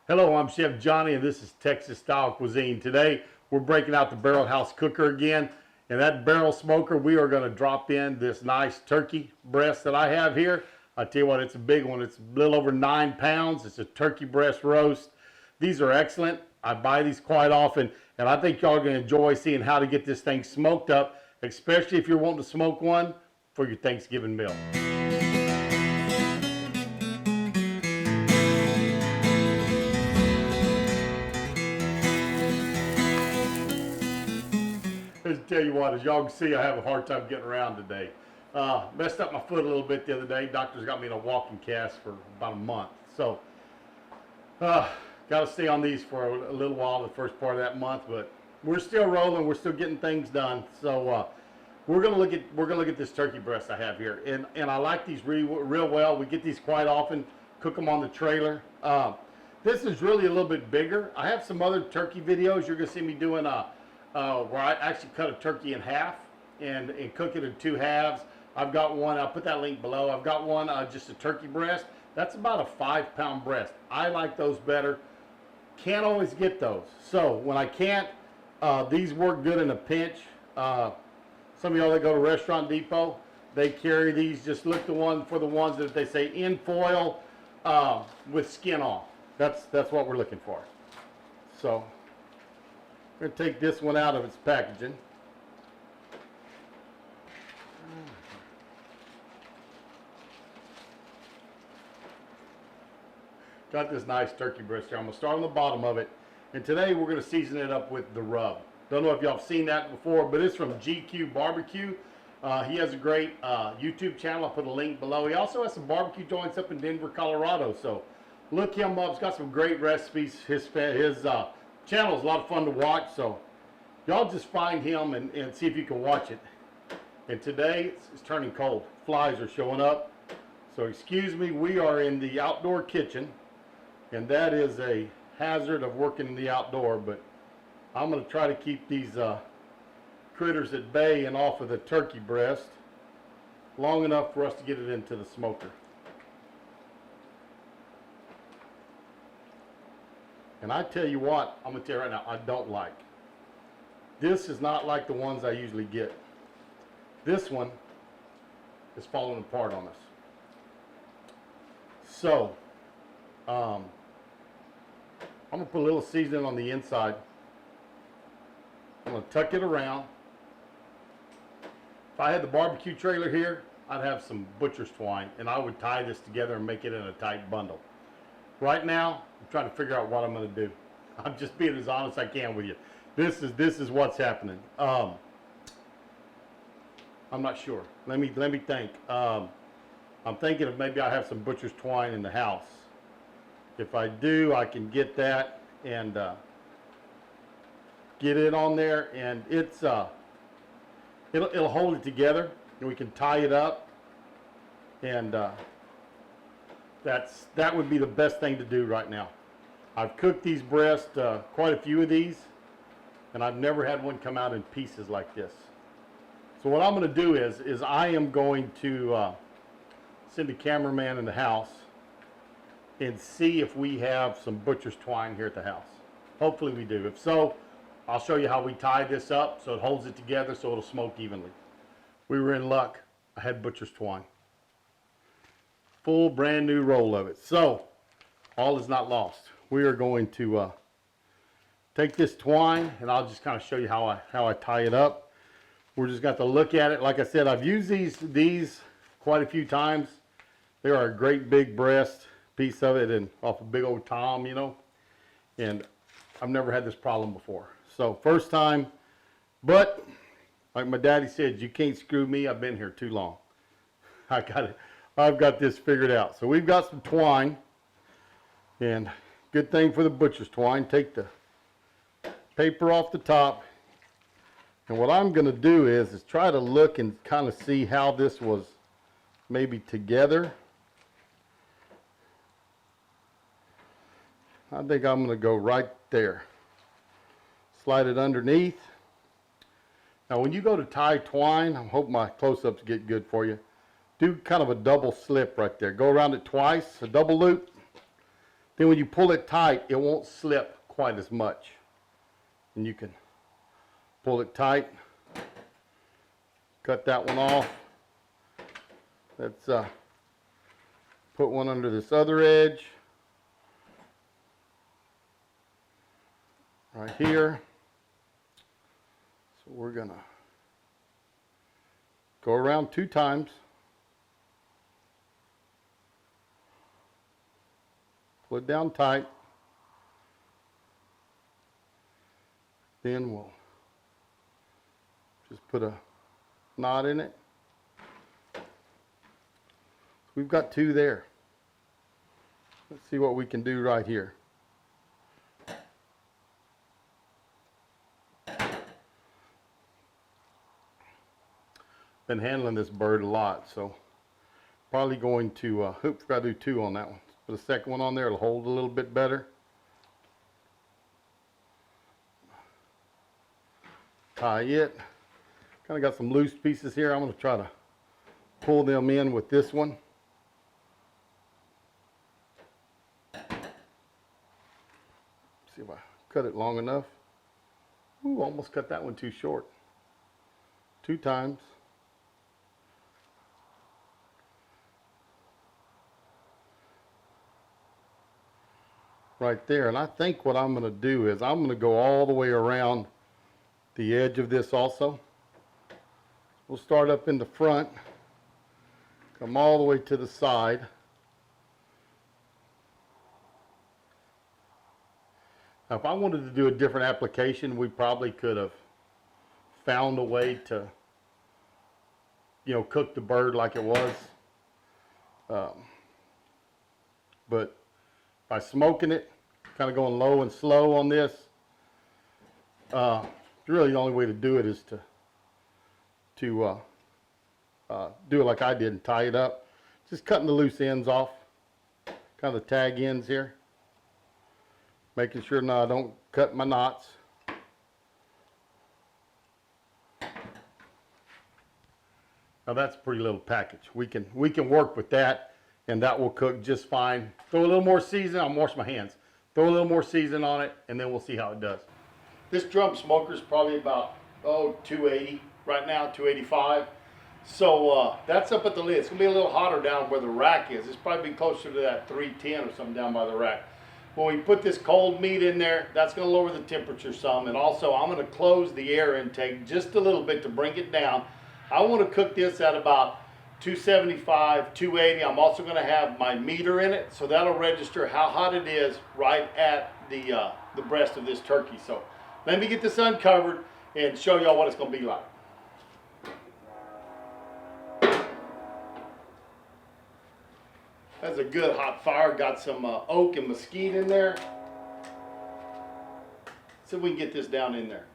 Hello, I'm Chef Johnny, and this is Texas Style Cuisine. Today, we're breaking out the Barrel House cooker again. And that barrel smoker, we are going to drop in this nice turkey breast that I have here. I tell you what, it's a big one. It's a little over 9 pounds. It's a turkey breast roast. These are excellent. I buy these quite often, and I think y'all are going to enjoy seeing how to get this thing smoked up, especially if you're wanting to smoke one for your Thanksgiving meal. Let's tell you what, as y'all can see, I have a hard time getting around today. Messed up my foot a little bit the other day. Doctor's got me in a walking cast for about a month. So, got to stay on these for a little while, the first part of that month. But we're still rolling. We're still getting things done. So, we're gonna look at this turkey breast I have here, and I like these real well. We get these quite often. Cook them on the trailer. This is really a little bit bigger. I have some other turkey videos. You're gonna see me doing where I actually cut a turkey in half and cook it in 2 halves. I've got one, I'll put that link below. I've got one, just a turkey breast. That's about a 5-pound breast. I like those better. Can't always get those. So when I can't, these work good in a pinch. Some of y'all that go to Restaurant Depot, they carry these. Just look for the ones that they say in foil with skin off. That's what we're looking for. So we're going to take this one out of its packaging. Got this nice turkey breast here. I'm going to start on the bottom of it. And today we're going to season it up with the rub. Don't know if y'all have seen that before, but it's from GQ Barbecue. He has a great YouTube channel. I'll put a link below. He also has some barbecue joints up in Denver, Colorado. So look him up. He's got some great recipes. His channel is a lot of fun to watch, so y'all just find him and see if you can watch it. And today it's turning cold. Flies are showing up. So excuse me, we are in the outdoor kitchen, and that is a hazard of working in the outdoor, but I'm going to try to keep these critters at bay and off of the turkey breast long enough for us to get it into the smoker. And I tell you what, I'm going to tell you right now, I don't like. This is not like the ones I usually get. This one is falling apart on us. So, I'm going to put a little seasoning on the inside. I'm going to tuck it around. If I had the barbecue trailer here, I'd have some butcher's twine, and I would tie this together and make it in a tight bundle. Right now, I'm trying to figure out what I'm going to do. I'm just being as honest as I can with you. This is what's happening. I'm not sure. Let me think. I'm thinking of maybe I have some butcher's twine in the house. If I do, I can get that and get it on there, and it'll hold it together, and we can tie it up, and that would be the best thing to do right now. I've cooked these breasts, quite a few of these, and I've never had one come out in pieces like this. So what I'm going to do is I am going to send a cameraman in the house and see if we have some butcher's twine here at the house. Hopefully we do. If so, I'll show you how we tie this up so it holds it together so it'll smoke evenly. We were in luck. I had butcher's twine. Full brand new roll of it. So all is not lost. We are going to take this twine, and I'll just kind of show you how I tie it up. We're just got to look at it. Like I said, I've used these quite a few times. They are a great big breast piece of it, and off a big old tom, you know. And I've never had this problem before. So first time, but like my daddy said, you can't screw me. I've been here too long. I got it. I've got this figured out. So we've got some twine, and good thing for the butcher's twine, take the paper off the top. And what I'm going to do is try to look and kind of see how this was maybe together. I think I'm going to go right there. Slide it underneath. Now when you go to tie twine, I hope my close-ups get good for you. Do kind of a double slip right there. Go around it twice, a double loop. Then when you pull it tight, it won't slip quite as much. And you can pull it tight, cut that one off. Let's put one under this other edge, right here. So we're gonna go around 2 times. Pull it down tight. Then we'll just put a knot in it. We've got 2 there. Let's see what we can do right here. Been handling this bird a lot, so probably going to, oops, got to do 2 on that one. Put a second one on there, it'll hold a little bit better. Tie it. Kind of got some loose pieces here. I'm going to try to pull them in with this one. See if I cut it long enough. Ooh, almost cut that one too short. 2 times. Right there. And I think what I'm going to do is I'm going to go all the way around the edge of this also. We'll start up in the front, come all the way to the side. Now, if I wanted to do a different application, we probably could have found a way to, you know, cook the bird like it was. But by smoking it, kind of going low and slow on this, really the only way to do it is to do it like I did and tie it up. Just cutting the loose ends off, kind of the tag ends here. Making sure now I don't cut my knots. Now that's a pretty little package. We can work with that, and that will cook just fine. Throw a little more season. I'm washing my hands. Throw a little more season on it, and then we'll see how it does. This drum smoker is probably about 280 right now, 285. So that's up at the lid. It's gonna be a little hotter down where the rack is. It's probably be closer to that 310 or something down by the rack. When we put this cold meat in there, that's going to lower the temperature some. And also, I'm going to close the air intake just a little bit to bring it down. I want to cook this at about 275, 280. I'm also going to have my meter in it, so that'll register how hot it is right at the breast of this turkey. So let me get this uncovered and show y'all what it's going to be like. That's a good hot fire. Got some oak and mesquite in there. See if we can get this down in there.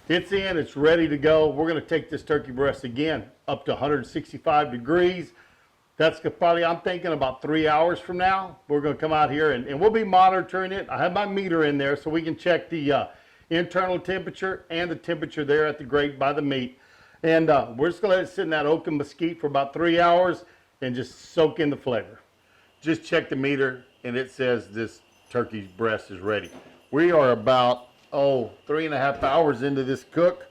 It's in, it's ready to go. We're going to take this turkey breast again up to 165 degrees. That's probably, I'm thinking about 3 hours from now. We're going to come out here and we'll be monitoring it. I have my meter in there so we can check the internal temperature and the temperature there at the grate by the meat. And we're just going to let it sit in that oak and mesquite for about 3 hours and just soak in the flavor. Just check the meter and it says this turkey's breast is ready. We are about 3.5 hours into this cook.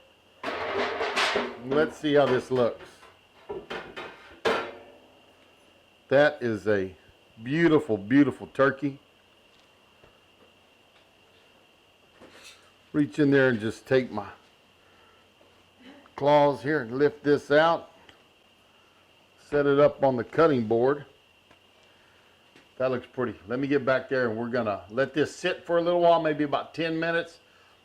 Let's see how this looks. That is a beautiful, beautiful turkey. Reach in there and just take my claws here and lift this out. Set it up on the cutting board. That looks pretty. Let me get back there and we're gonna let this sit for a little while, maybe about 10 minutes.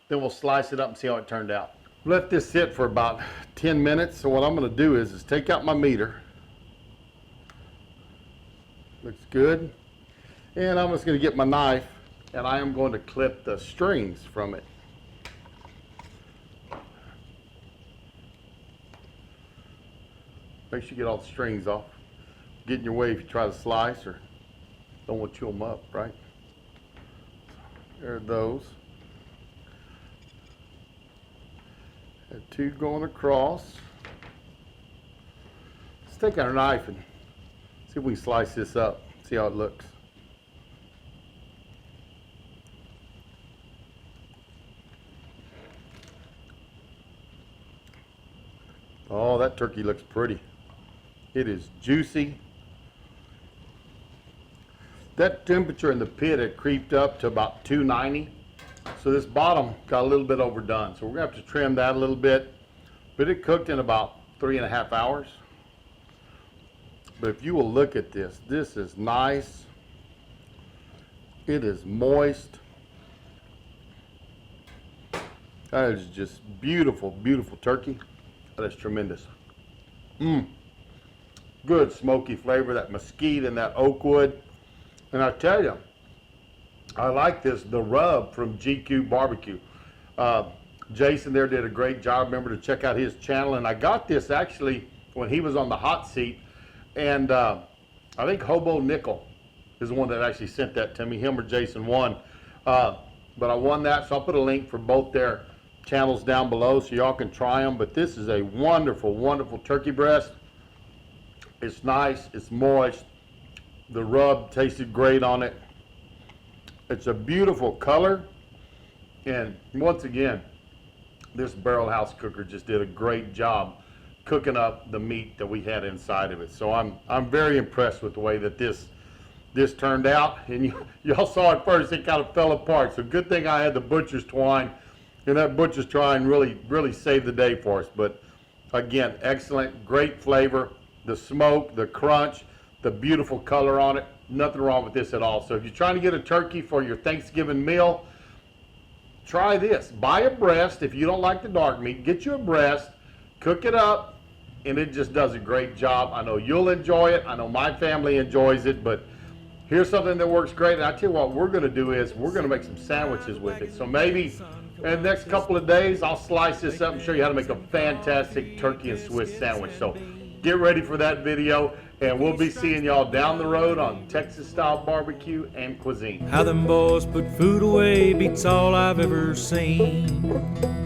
Then we'll slice it up and see how it turned out. Let this sit for about 10 minutes. So what I'm going to do is take out my meter. Looks good. And I'm just going to get my knife and I am going to clip the strings from it. Make sure you get all the strings off. get in your way if you try to slice or don't want to chew them up, right? There are those. Have two going across. Let's take our knife and see if we can slice this up, see how it looks. Oh, that turkey looks pretty. It is juicy. That temperature in the pit had creeped up to about 290. So this bottom got a little bit overdone. So we're gonna have to trim that a little bit. But it cooked in about 3.5 hours. But if you will look at this, this is nice. It is moist. That is just beautiful, beautiful turkey. That is tremendous. Good smoky flavor, that mesquite and that oak wood. And I tell you, I like this, the rub from GQ Barbecue. Jason there did a great job. Remember to check out his channel. And I got this actually when he was on the hot seat. And I think Hobo Nickel is the one that actually sent that to me. Him or Jason won. But I won that, so I'll put a link for both their channels down below so y'all can try them. But this is a wonderful, wonderful turkey breast. It's nice, it's moist. The rub tasted great on it. It's a beautiful color. And once again, this barrel house cooker just did a great job cooking up the meat that we had inside of it. So I'm very impressed with the way that this turned out. And y'all saw it first, it kind of fell apart. So good thing I had the butcher's twine. And that butcher's twine really saved the day for us. But again, excellent, great flavor. The smoke, the crunch, the beautiful color on it. Nothing wrong with this at all. So if you're trying to get a turkey for your Thanksgiving meal, try this. Buy a breast. If you don't like the dark meat, get you a breast, cook it up, and it just does a great job. I know you'll enjoy it. I know my family enjoys it, but here's something that works great. And I tell you what we're going to do is we're going to make some sandwiches with it. So maybe in the next couple of days, I'll slice this up and show you how to make a fantastic turkey and Swiss sandwich. So get ready for that video, and we'll be seeing y'all down the road on Texas style barbecue and cuisine. How them boys put food away beats all I've ever seen.